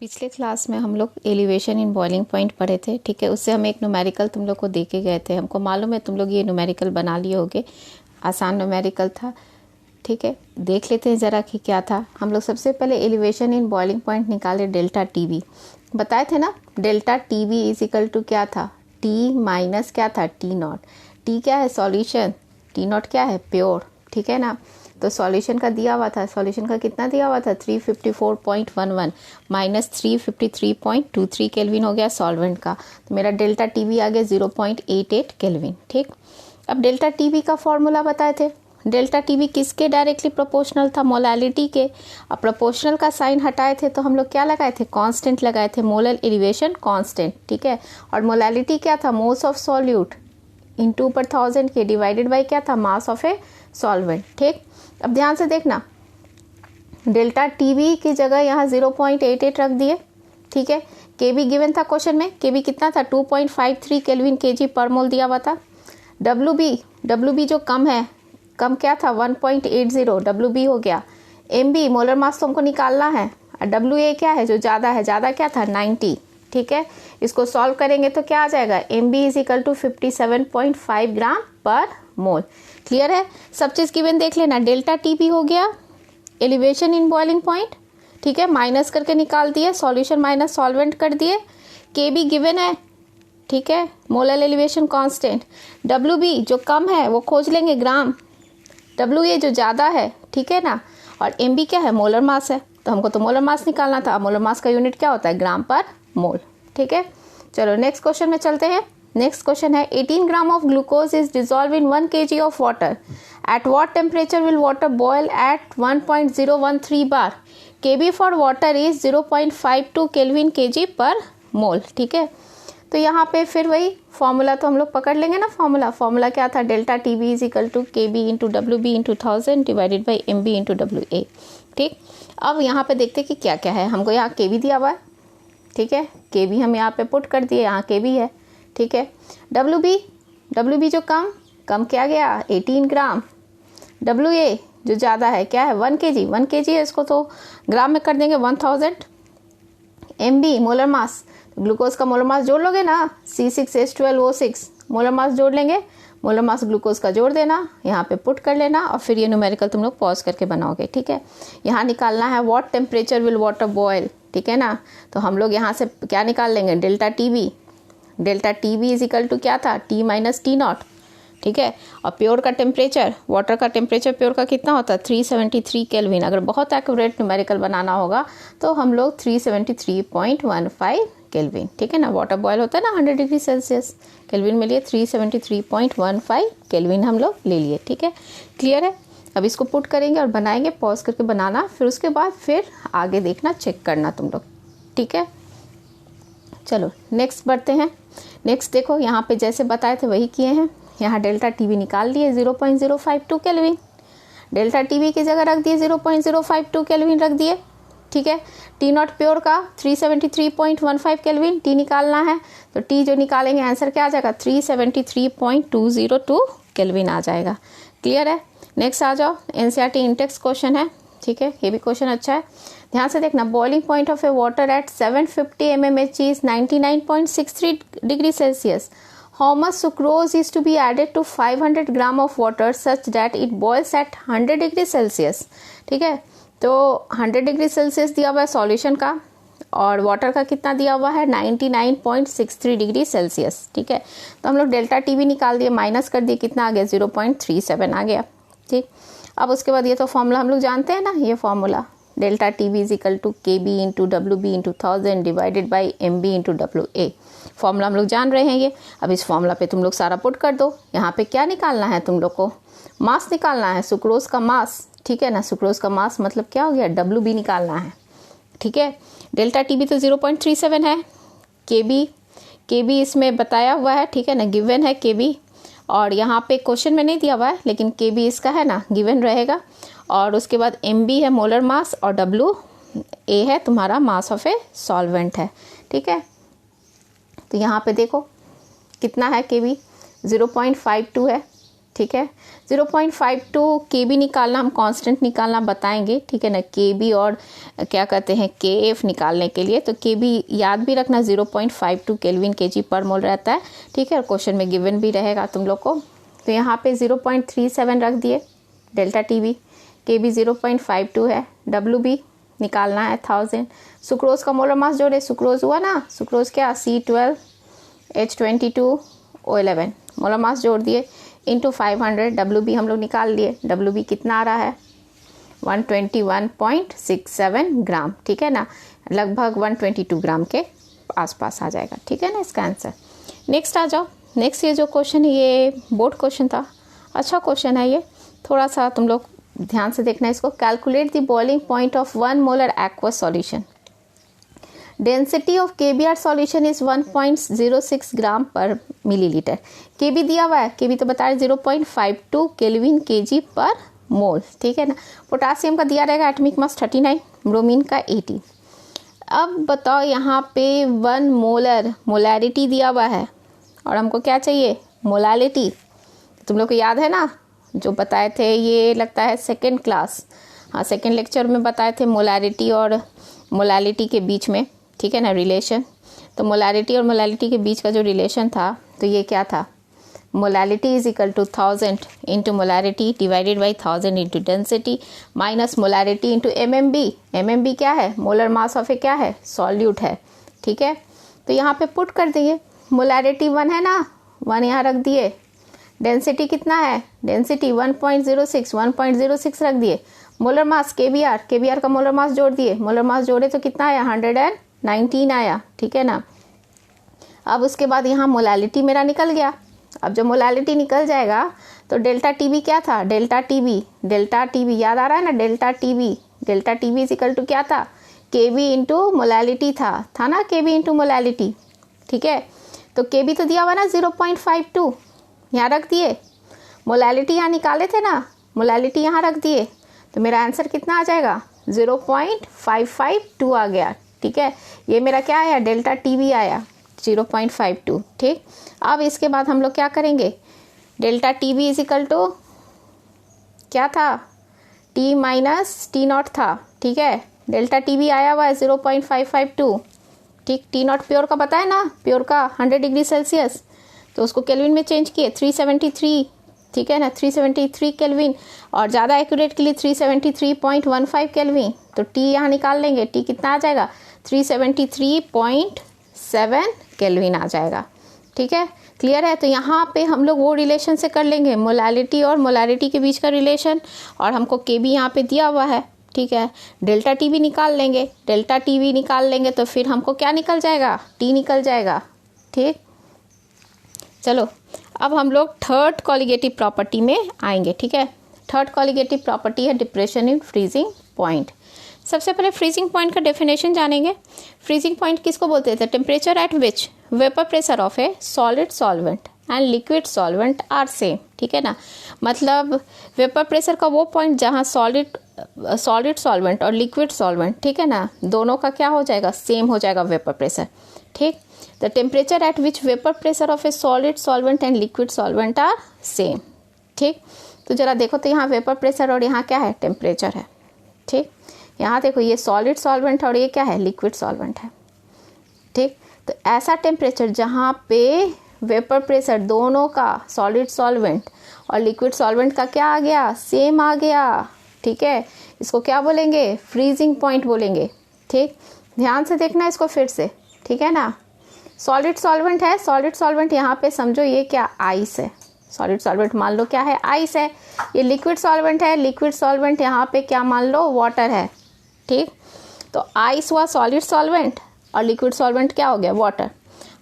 पिछले क्लास में हम लोग एलिवेशन इन बॉइलिंग पॉइंट पढ़े थे। ठीक है, उससे हम एक न्यूमेरिकल तुम लोग को दे के गए थे। हमको मालूम है तुम लोग ये न्यूमेरिकल बना लिए होगे, आसान न्यूमेरिकल था। ठीक है, देख लेते हैं ज़रा कि क्या था। हम लोग सबसे पहले एलिवेशन इन बॉइलिंग पॉइंट निकाले डेल्टा टीवी। बताए थे ना, delta TV is equal to क्या था, टी माइनस क्या था, टी नॉट। टी क्या है, सॉल्यूशन, टी नॉट क्या है, प्योर। ठीक है ना, तो सॉल्यूशन का दिया हुआ था, सॉल्यूशन का कितना दिया हुआ था 354.11 माइनस 353.23 केल्विन हो गया सॉल्वेंट का। तो मेरा डेल्टा टीवी आ गया 0.88 केल्विन। ठीक, अब डेल्टा टीवी का फॉर्मूला बताए थे। डेल्टा टीवी किसके डायरेक्टली प्रोपोर्शनल था, मोलालिटी के। अब प्रोपोर्शनल का साइन हटाए थे तो हम लोग क्या लगाए थे, कांस्टेंट लगाए थे, मोलर एलिवेशन कांस्टेंट। ठीक है, और मोलालिटी क्या था, मोल्स ऑफ सॉल्यूट इनटू पर 1000 के डिवाइडेड बाय क्या था, मास ऑफ ए सॉल्वेंट। ठीक, अब ध्यान से देखना, डेल्टा टीवी की जगह यहाँ 0.88 रख दिए। ठीक है, केबी गिवन था क्वेश्चन में, केबी कितना था 2.53 केल्विन केजी पर मोल दिया हुआ था। डब्ल्यू बी जो कम है, कम क्या था 1.80, डब्ल्यू बी हो गया। एम बी मोलर मास तो हमको निकालना है, और डब्ल्यू ए क्या है जो ज़्यादा है, ज़्यादा क्या था 90। ठीक है, इसको सॉल्व करेंगे तो क्या आ जाएगा, M B is equal to 57.5 gram per mole. Clear है, सब चीज़ गिवन देख लेना। डेल्टा टी भी हो गया एलिवेशन इन बॉइलिंग पॉइंट। ठीक है, माइनस करके निकाल दिए, सॉल्यूशन माइनस सॉल्वेंट कर दिए। के भी गिवन है, ठीक है, molar elevation constant. W B जो कम है वो खोज लेंगे ग्राम, डब्ल्यू ए जो ज़्यादा है, ठीक है ना, और एम बी क्या है, मोलर मास है, तो हमको तो मोलर मास निकालना था। मोलर मास का यूनिट क्या होता है, ग्राम पर मोल। ठीक है, चलो नेक्स्ट क्वेश्चन में चलते हैं। नेक्स्ट क्वेश्चन है 18 gram of glucose is dissolve in 1 kg of water. At what temperature will water boil at 1.013 bar. KB for water is 0.52 kelvin kg per mole. ठीक है, तो यहाँ पे फिर वही फॉर्मूला तो हम लोग पकड़ लेंगे ना। फॉर्मूला क्या था, delta T B is equal to K B into W B into 1000 divided by M B into W A. ठीक, अब यहाँ पे देखते कि क्या क्या है। हमको यहाँ के बी दिया हुआ है, ठीक है, के बी हम यहाँ पे पुट कर दिए, यहाँ के बी है। ठीक है, डब्ल्यू बी जो कम क्या गया 18 ग्राम। डब्ल्यू ए जो ज़्यादा है क्या है 1 kg है, इसको तो ग्राम में कर देंगे 1000। M B molar mass, glucose का मोलर मास जोड़ लोगे ना, C6H12O6 मोलर मास जोड़ लेंगे, मोलर मास ग्लूकोज का जोड़ देना, यहाँ पे पुट कर लेना, और फिर ये न्यूमेरिकल तुम लोग पॉज करके बनाओगे। ठीक है, यहाँ निकालना है what temperature will water boil. ठीक है ना, तो हम लोग यहाँ से क्या निकाल लेंगे, delta TV. Delta TV is equal to क्या था, टी माइनस टी नॉट। ठीक है, और प्योर का टेम्परेचर, वाटर का टेम्परेचर प्योर का कितना होता है 373 केल्विन। अगर बहुत एक्यूरेट न्यूमेरिकल बनाना होगा तो हम लोग 373.15 केल्विन। ठीक है ना, वाटर बॉयल होता है ना 100 डिग्री सेल्सियस, केल्विन में लिए 373.15 केल्विन हम लोग ले लिए। ठीक है, क्लियर है। अब इसको पुट करेंगे और बनाएंगे, पॉज करके बनाना, फिर उसके बाद फिर आगे देखना, चेक करना तुम लोग। ठीक है, चलो नेक्स्ट बढ़ते हैं। नेक्स्ट देखो, यहाँ पे जैसे बताए थे वही किए हैं। यहाँ डेल्टा टीवी निकाल लिए 0.052 केल्विन, डेल्टा टीवी की जगह रख दिए 0.052 केल्विन रख दिए। ठीक है, टी नॉट प्योर का 373.15 केल्विन, टी निकालना है, तो टी जो निकालेंगे आंसर क्या आ जाएगा 373.202 केल्विन आ जाएगा। क्लियर है, नेक्स्ट आ जाओ। एनसीईआरटी इंटेक्स क्वेश्चन है। ठीक है, ये भी क्वेश्चन अच्छा है, ध्यान से देखना। Boiling point of A water at 750 mmHg is 99.63 degree Celsius. How much sucrose is to be added to 500 gram of water such that it boils at 100 degree Celsius. ठीक है, तो 100 डिग्री सेल्सियस दिया हुआ है सॉल्यूशन का, और water का कितना दिया हुआ है 99.63 डिग्री सेल्सियस। ठीक है, तो हम लोग डेल्टा टी भी निकाल दिए, माइनस कर दिए, कितना आ गया 0.37 आ गया। ठीक, अब उसके बाद ये तो फॉर्मूला हम लोग जानते हैं ना, ये formula delta T B is equal to K B into W B into 1000 divided by M B into W A. Formula हम लोग जान रहे हैं ये। अब इस फॉर्मूला पे तुम लोग सारा पुट कर दो। यहाँ पे क्या निकालना है तुम लोग को, मास निकालना है, सुक्रोज का मास। ठीक है ना, सुक्रोज का मास मतलब क्या हो गया, डब्ल्यू बी निकालना है। ठीक है, डेल्टा टी बी तो 0.37 है, के बी इसमें बताया हुआ है। ठीक है ना, गिवन है के बी, और यहाँ पे क्वेश्चन में नहीं दिया हुआ है, लेकिन के बी इसका है ना, गिवन रहेगा। और उसके बाद एम बी है मोलर मास, और डब्ल्यू ए है तुम्हारा मास ऑफ ए सॉल्वेंट है। ठीक है, तो यहाँ पे देखो कितना है, के बी 0.52 है। ठीक है। 0.52 kb निकालना, हम कांस्टेंट निकालना बताएंगे, ठीक है ना, kb और क्या कहते हैं kf निकालने के लिए। तो kb याद भी रखना 0.52 केल्विन kg पर मोल रहता है, ठीक है, और क्वेश्चन में गिवन भी रहेगा तुम लोग को। तो यहाँ पे 0.37 रख दिए डेल्टा टीबी, kb 0.52 है, wb निकालना है 1000। सुक्रोज का मोलर मास जोड़े, सुक्रोज हुआ ना, सुक्रोज क्या C12H22O11 मोलर मास जोड़ दिए इंटू 500, WB हम लोग निकाल लिए। WB कितना आ रहा है 121.67 ग्राम, ठीक है ना, लगभग 122 ग्राम के आसपास आ जाएगा, ठीक है ना इसका आंसर। नेक्स्ट आ जाओ। नेक्स्ट ये जो क्वेश्चन है ये बोर्ड क्वेश्चन था, अच्छा क्वेश्चन है ये, थोड़ा सा तुम लोग ध्यान से देखना इसको। Calculate the boiling point of 1 molar aqua solution, density of KBr solution is 1.06 ग्राम पर मिलीलीटर। KB दिया हुआ है, KB तो बता रहे 0.52 केल्विन kg पर मोल, ठीक है ना। पोटासियम का दिया रहेगा एटॉमिक मास 39, ब्रोमीन का 80। अब बताओ यहाँ पे 1 मोलर मोलैरिटी दिया हुआ है और हमको क्या चाहिए मोलालिटी। तुम लोग को याद है ना जो बताए थे, ये लगता है सेकेंड क्लास, हाँ सेकेंड लेक्चर में बताए थे मोलैरिटी और मोलालिटी के बीच में, ठीक है ना, रिलेशन। तो मोलैरिटी और मोलालिटी के बीच का जो रिलेशन था तो ये क्या था, molality is equal to 1000 into molarity divided by 1000 into density minus molarity into MMB। MMB क्या है, मोलर मास ऑफ ए क्या है, सॉल्यूट है, ठीक है। तो यहाँ पे पुट कर दिए, मोलैरिटी 1 है ना, 1 यहाँ रख दिए, डेंसिटी कितना है, डेंसिटी 1.06 रख दिए, मोलर मास KBr का मोलर मास जोड़ दिए, मोलर मास जोड़े तो कितना आया 119 आया, ठीक है ना। अब उसके बाद यहाँ मोलालिटी मेरा निकल गया। अब जब मोलालिटी निकल जाएगा तो डेल्टा टीबी क्या था, डेल्टा टीबी याद आ रहा है ना, delta TB is equal to क्या था, KB इंटू मोलालिटी था ना, KB इंटू मोलालिटी, ठीक है। तो KB तो दिया हुआ ना 0.52, यहाँ रख दिए, मोलालिटी यहाँ निकाले थे ना, मोलालिटी यहाँ रख दिए, तो मेरा आंसर कितना आ जाएगा 0.552 आ गया, ठीक है। ये मेरा क्या आया, डेल्टा टीबी आया 0.52, ठीक। अब इसके बाद हम लोग क्या करेंगे, delta TB is equal to क्या था, T माइनस T0 था, ठीक है। डेल्टा टीबी आया हुआ है 0.552, ठीक। T0 प्योर का पता है ना, प्योर का 100 डिग्री सेल्सियस, तो उसको केल्विन में चेंज किए 373, ठीक है ना, 373 केल्विन, और ज़्यादा एक्यूरेट के लिए 373.15 केल्विन। तो T यहाँ निकाल लेंगे, T कितना आ जाएगा 373.7 केल्विन आ जाएगा, ठीक है, क्लियर है। तो यहाँ पे हम लोग वो रिलेशन से कर लेंगे, मोलालिटी और मोलारिटी के बीच का रिलेशन, और हमको KB यहाँ पे दिया हुआ है, ठीक है। डेल्टा टीबी निकाल लेंगे, डेल्टा टीबी निकाल लेंगे तो फिर हमको क्या निकल जाएगा, T निकल जाएगा, ठीक। चलो अब हम लोग थर्ड कॉलिगेटिव प्रॉपर्टी में आएंगे, ठीक है। थर्ड कॉलिगेटिव प्रॉपर्टी है डिप्रेशन इन फ्रीजिंग पॉइंट। सबसे पहले फ्रीजिंग पॉइंट का डेफिनेशन जानेंगे। फ्रीजिंग पॉइंट किसको बोलते थे, temperature at which vapour pressure of a solid solvent and liquid solvent are same, ठीक है ना। मतलब वेपर प्रेशर का वो पॉइंट जहाँ सॉलिड सॉल्वेंट और लिक्विड सॉल्वेंट, ठीक है ना, दोनों का क्या हो जाएगा, सेम हो जाएगा वेपर प्रेशर, ठीक। The temperature at which vapour pressure of a solid solvent and liquid solvent are same, ठीक। तो जरा देखो तो यहाँ वेपर प्रेशर और यहाँ क्या है, टेम्परेचर है, ठीक। यहाँ देखो ये सॉलिड सॉल्वेंट और ये क्या है, लिक्विड सॉल्वेंट है, ठीक। तो ऐसा टेम्परेचर जहाँ पे वेपर प्रेशर दोनों का, सॉलिड सॉल्वेंट और लिक्विड सॉल्वेंट का क्या आ गया, सेम आ गया, ठीक है, इसको क्या बोलेंगे, फ्रीजिंग पॉइंट बोलेंगे, ठीक। ध्यान से देखना इसको फिर से, ठीक है ना। सॉलिड सॉल्वेंट है, सॉलिड सॉल्वेंट यहाँ पे समझो ये क्या, आइस है, सॉलिड सॉल्वेंट मान लो क्या है, आइस है। ये लिक्विड सॉल्वेंट है, लिक्विड सॉल्वेंट यहाँ पे क्या मान लो, वाटर है, ठीक। तो आइस हुआ सॉलिड सॉल्वेंट और लिक्विड सॉल्वेंट क्या हो गया, वाटर।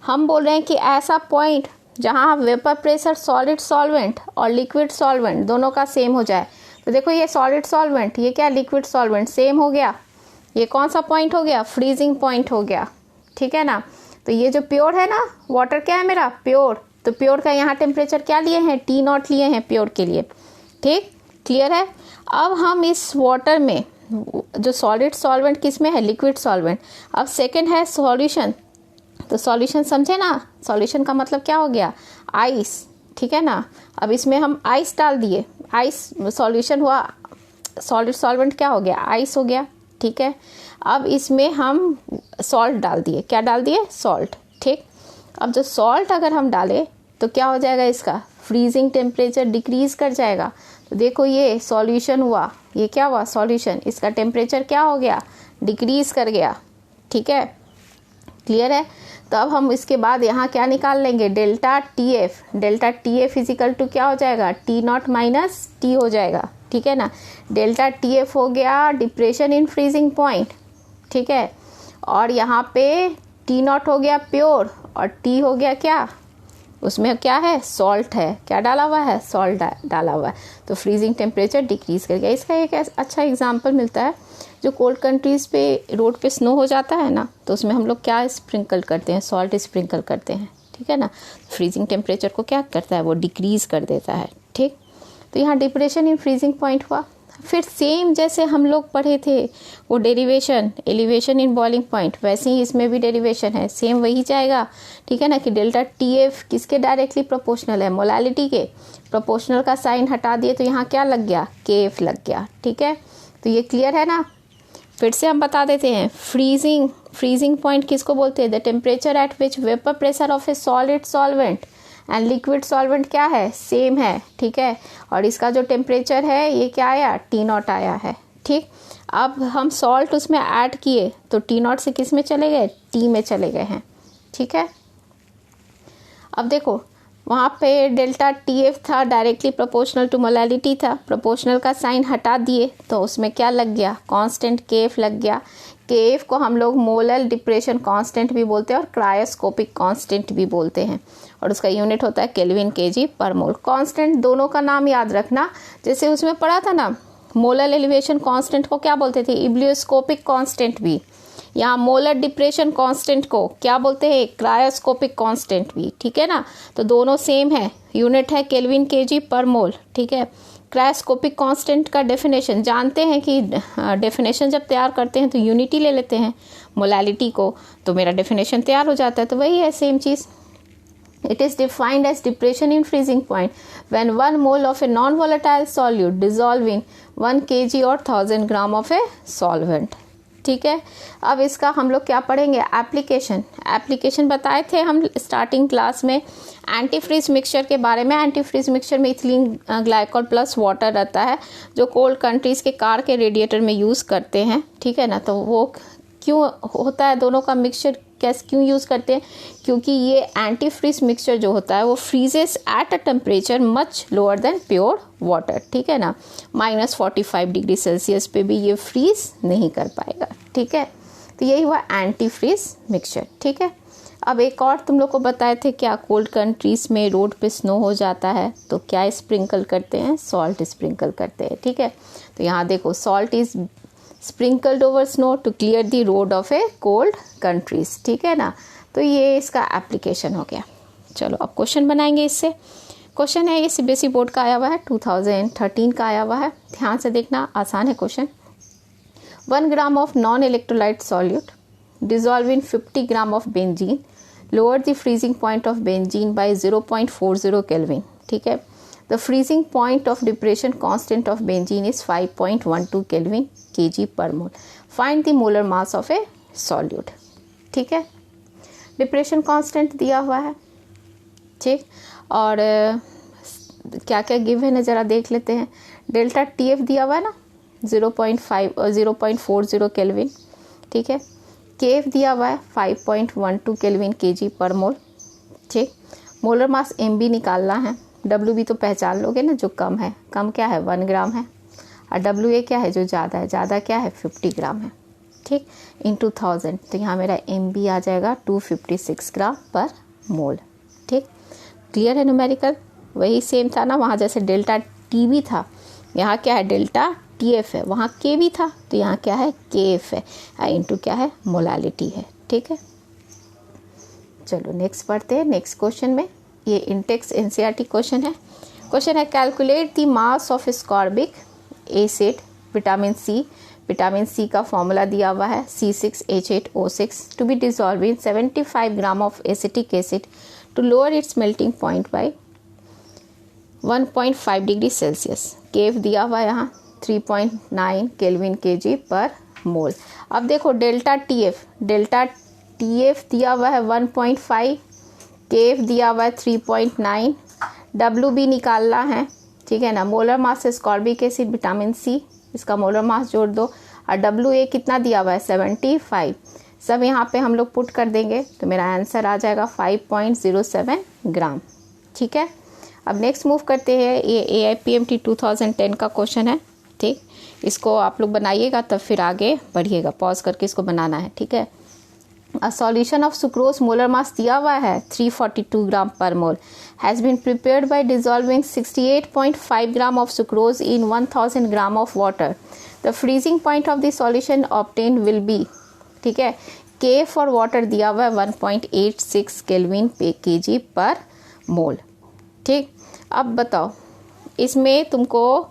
हम बोल रहे हैं कि ऐसा पॉइंट जहाँ वेपर प्रेशर सॉलिड सॉल्वेंट और लिक्विड सॉल्वेंट दोनों का सेम हो जाए। तो देखो ये सॉलिड सॉल्वेंट, ये क्या, लिक्विड सॉल्वेंट, सेम हो गया। ये कौन सा पॉइंट हो गया, फ्रीजिंग पॉइंट हो गया, ठीक है ना। तो ये जो प्योर है ना, वाटर क्या है मेरा, प्योर, तो प्योर का यहाँ टेम्परेचर क्या लिए हैं, T0 लिए हैं प्योर के लिए, ठीक, क्लियर है। अब हम इस वाटर में जो सॉलिड सॉल्वेंट किस में है, लिक्विड सॉल्वेंट। अब सेकंड है सॉल्यूशन, तो सॉल्यूशन समझे ना, सॉल्यूशन का मतलब क्या हो गया, आइस, ठीक है ना। अब इसमें हम आइस डाल दिए, आइस सॉल्यूशन हुआ, सॉलिड सॉल्वेंट क्या हो गया, आइस हो गया, ठीक है। अब इसमें हम सॉल्ट डाल दिए, क्या डाल दिए, सॉल्ट, ठीक। अब जो सॉल्ट अगर हम डालें तो क्या हो जाएगा, इसका फ्रीजिंग टेम्परेचर डिक्रीज कर जाएगा। तो देखो ये सॉल्यूशन हुआ, ये क्या हुआ, सॉल्यूशन, इसका टेम्परेचर क्या हो गया, डिक्रीज कर गया, ठीक है, क्लियर है। तो अब हम इसके बाद यहाँ क्या निकाल लेंगे, delta T F, delta T F is equal to क्या हो जाएगा, टी नॉट माइनस टी हो जाएगा, ठीक है ना। डेल्टा टी एफ हो गया डिप्रेशन इन फ्रीजिंग पॉइंट, ठीक है, और यहाँ पे टी नॉट हो गया प्योर, और टी हो गया क्या, उसमें क्या है, सॉल्ट है, क्या डाला हुआ है, सॉल्ट डाला हुआ है, तो फ्रीजिंग टेम्परेचर डिक्रीज कर गया। इसका एक अच्छा एग्जांपल मिलता है, जो कोल्ड कंट्रीज पे रोड पे स्नो हो जाता है ना, तो उसमें हम लोग क्या स्प्रिंकल करते हैं, सॉल्ट स्प्रिंकल करते हैं, ठीक है ना। फ्रीजिंग टेम्परेचर को क्या करता है, वो डिक्रीज कर देता है, ठीक। तो यहाँ डिप्रेशन इन फ्रीजिंग पॉइंट हुआ। फिर सेम जैसे हम लोग पढ़े थे वो derivation, elevation in boiling point, वैसे ही इसमें भी डेरिवेशन है, सेम वही जाएगा, ठीक है ना, कि डेल्टा टी एफ किसके डायरेक्टली प्रोपोर्शनल है, मोलालिटी के। प्रोपोर्शनल का साइन हटा दिए तो यहाँ क्या लग गया, के एफ लग गया, ठीक है। तो ये क्लियर है ना। फिर से हम बता देते हैं, फ्रीजिंग पॉइंट किसको बोलते हैं, the temperature at which vapour pressure of a solid solvent and liquid solvent क्या है, सेम है, ठीक है। और इसका जो टेम्परेचर है ये क्या आया, टी नॉट आया है, ठीक। अब हम सॉल्ट उसमें ऐड किए तो टी नॉट से किस में चले गए, टी में चले गए हैं, ठीक है। अब देखो वहाँ पे डेल्टा टी एफ था, डायरेक्टली प्रोपोर्शनल टू मोलालिटी था, प्रोपोर्शनल का साइन हटा दिए तो उसमें क्या लग गया, कांस्टेंट के एफ लग गया। के एफ को हम लोग मोलल डिप्रेशन कांस्टेंट भी बोलते हैं और क्रायोस्कोपिक कांस्टेंट भी बोलते हैं, और उसका यूनिट होता है केल्विन केजी पर मोल। कांस्टेंट दोनों का नाम याद रखना, जैसे उसमें पढ़ा था ना, मोलल एलिवेशन कांस्टेंट को क्या बोलते थे, इब्लियोस्कोपिक कांस्टेंट भी, यहाँ मोलर डिप्रेशन कांस्टेंट को क्या बोलते हैं, क्रायोस्कोपिक कांस्टेंट भी, ठीक है ना। तो दोनों सेम है, यूनिट है केल्विन केजी पर मोल, ठीक है। क्रायोस्कोपिक कांस्टेंट का डेफिनेशन जानते हैं कि डेफिनेशन जब तैयार करते हैं तो यूनिटी ले लेते हैं मोलालिटी को, तो मेरा डेफिनेशन तैयार हो जाता है। तो वही है same cheese. It is defined as depression in freezing point when 1 mole of a non-volatile solute dissolve in 1 kg or 1000 gram of a solvent, ठीक है। अब इसका हम लोग क्या पढ़ेंगे, एप्लीकेशन बताए थे हम स्टार्टिंग क्लास में एंटी फ्रीज मिक्सचर के बारे में। एंटी फ्रीज मिक्सचर में इथिलीन ग्लाइकोल प्लस वाटर रहता है, जो कोल्ड कंट्रीज़ के कार के रेडिएटर में यूज़ करते हैं, ठीक है ना। तो वो क्यों होता है, दोनों का मिक्सचर कैसे क्यों यूज़ करते हैं, क्योंकि ये एंटी फ्रीज मिक्सचर जो होता है वो freezes at a temperature much lower than pure water, ठीक है ना। -45 डिग्री सेल्सियस पे भी ये फ्रीज नहीं कर पाएगा, ठीक है। तो यही हुआ एंटी फ्रीज मिक्सचर, ठीक है। अब एक और तुम लोग को बताए थे, क्या कोल्ड कंट्रीज में रोड पे स्नो हो जाता है तो क्या स्प्रिंकल करते हैं, सॉल्ट स्प्रिंकल करते हैं, ठीक है। तो यहाँ देखो, salt is sprinkled over snow to clear the road of a cold countries, ठीक है ना। तो ये इसका एप्लीकेशन हो गया। चलो अब क्वेश्चन बनाएंगे इससे। क्वेश्चन है, ये सीबीएसई बोर्ड का आया हुआ है, 2013 का आया हुआ है, ध्यान से देखना, आसान है question. 1 gram of non electrolyte solute dissolve in 50 gram of benzene, lower the freezing point of benzene by 0.40 Kelvin, ठीक है। The freezing point of depression constant of benzene is 5.12 Kelvin kg per mole. Find the molar mass of a solute, ठीक है। Depression constant दिया हुआ है, ठीक, और क्या क्या गिव है ना, ज़रा देख लेते हैं। डेल्टा टी एफ दिया हुआ है ना 0.40 केल्विन, ठीक है। केफ दिया हुआ है 5.12 केल्विन केजी पर मोल, ठीक। मोलर मास एम बी निकालना है, डब्ल्यू बी तो पहचान लोगे ना, जो कम है, कम क्या है 1 ग्राम है, और डब्ल्यू ए क्या है जो ज़्यादा है, ज़्यादा क्या है 50 ग्राम है, ठीक, इनटू 1000। तो यहाँ मेरा एम बी आ जाएगा 256 ग्राम पर मोल, ठीक। क्लियर है न्यूमेरिकल, वही सेम था ना, वहाँ जैसे डेल्टा टी भी था, यहाँ क्या है डेल्टा टी एफ है, वहाँ के भी था, तो यहाँ क्या है के एफ है, इनटू क्या है मोलालिटी है, ठीक है। चलो नेक्स्ट पढ़ते हैं। नेक्स्ट क्वेश्चन में ये इंटेक्स एनसीईआरटी क्वेश्चन है। क्वेश्चन है, calculate the mass of ascorbic acid vitamin C. Vitamin C का फॉर्मूला दिया हुआ है C6H8O6 to be dissolve in 75 gram of acetic acid to lower its melting point by 1.5 degree Celsius. KF दिया हुआ है यहाँ 3.9 केल्विन केजी पर मोल। अब देखो डेल्टा टीएफ दिया हुआ है 1.5, केएफ दिया हुआ है 3.9, डब्ल्यू बी निकालना है, ठीक है ना। Molar mass ascorbic acid vitamin C, इसका मोलर मास जोड़ दो, और डब्ल्यू ए कितना दिया हुआ है 75। सब यहाँ पे हम लोग पुट कर देंगे तो मेरा आंसर आ जाएगा 5.07 ग्राम, ठीक है। अब नेक्स्ट मूव करते हैं, ये AIPMT 2010 का क्वेश्चन है, ठीक। इसको आप लोग बनाइएगा तब फिर आगे बढ़िएगा, पॉज करके इसको बनाना है, ठीक है। A solution of sucrose molar mass दिया हुआ है 342 ग्राम per mole has been prepared by dissolving 68.5 gram of sucrose in 1000 gram of water. The freezing point of the solution obtained will be, ठीक है। K for water दिया हुआ है 1.86 kelvin पे KG per mole, ठीक। अब बताओ इसमें तुमको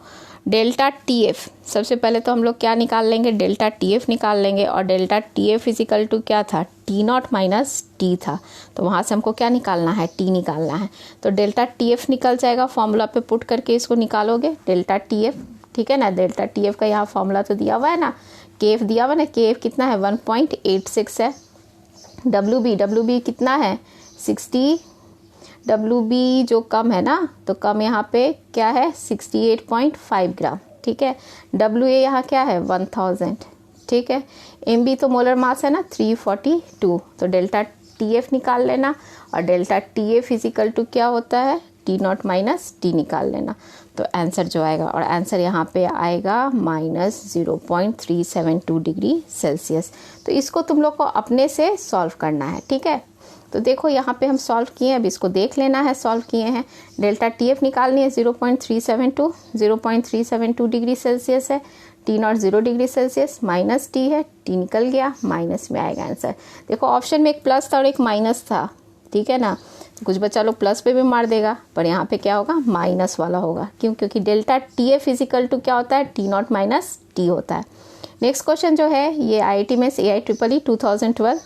डेल्टा टीएफ, सबसे पहले तो हम लोग क्या निकाल लेंगे, डेल्टा टीएफ निकाल लेंगे, और डेल्टा टीएफ इजिकल टू क्या था, T0 माइनस टी था, तो वहाँ से हमको क्या निकालना है, टी निकालना है। तो डेल्टा टीएफ निकल जाएगा, फॉर्मूला पे पुट करके इसको निकालोगे डेल्टा टीएफ, ठीक है ना। डेल्टा टीएफ का यहाँ फॉर्मूला तो दिया हुआ है ना, केएफ दिया हुआ है ना, केएफ कितना है 1.86 है, डब्ल्यू बी कितना है 60, डब्ल्यू बी जो कम है ना, तो कम यहाँ पे क्या है 68.5 ग्राम, ठीक है। डब्ल्यू ए यहाँ क्या है 1000, ठीक है। एम बी तो मोलर मास है ना 342, तो डेल्टा टीएफ निकाल लेना, और डेल्टा टीएफ इजिकल टू क्या होता है T0 माइनस टी निकाल लेना, तो आंसर जो आएगा, और आंसर यहाँ पे आएगा -0.372 डिग्री सेल्सियस। तो इसको तुम लोग को अपने से सॉल्व करना है, ठीक है। तो देखो यहाँ पे हम सॉल्व किए हैं, अब इसको देख लेना है, सॉल्व किए हैं। डेल्टा टीएफ निकालनी है 0.372 डिग्री सेल्सियस है, T0 0 degree Celsius, minus T है, टी निकल गया, माइनस में आएगा आंसर। देखो ऑप्शन में एक प्लस था और एक माइनस था, ठीक है ना। कुछ बच्चा लोग प्लस पे भी मार देगा, पर यहाँ पे क्या होगा माइनस वाला होगा, क्यों, क्योंकि डेल्टा टीएफ इजिकल टू क्या होता है T0 माइनस टी होता है। नेक्स्ट क्वेश्चन जो है ये IIT में AIEEE 2012,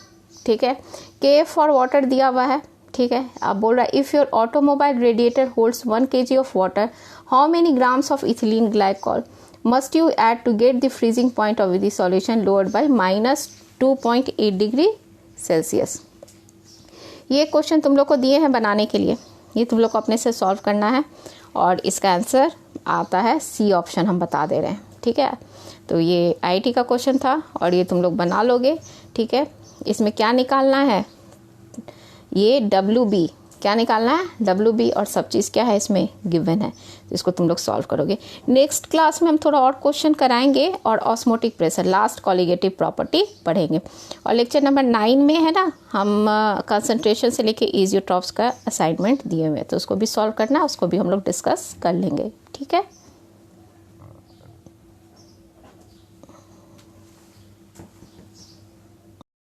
ठीक है। के फॉर वाटर दिया हुआ है, ठीक है। अब बोल रहा है if your automobile radiator holds 1 kg of water, how many grams of ethylene glycol must you add to get the freezing point of the solution lowered by -2.8 degree Celsius. ये क्वेश्चन तुम लोग को दिए हैं बनाने के लिए, ये तुम लोग को अपने से सॉल्व करना है, और इसका आंसर आता है सी ऑप्शन, हम बता दे रहे हैं, ठीक है। तो ये IIT का क्वेश्चन था और ये तुम लोग बना लोगे, ठीक है। इसमें क्या निकालना है, ये WB क्या निकालना है, WB, और सब चीज़ क्या है इसमें गिवन है, तो इसको तुम लोग सॉल्व करोगे। नेक्स्ट क्लास में हम थोड़ा और क्वेश्चन कराएंगे और osmotic pressure, last colligative property पढ़ेंगे। और लेक्चर नंबर 9 में है ना, हम कंसंट्रेशन से लेके इजियोट्रॉप्स का असाइनमेंट दिए हुए हैं, तो उसको भी सॉल्व करना है, उसको भी हम लोग डिस्कस कर लेंगे, ठीक है।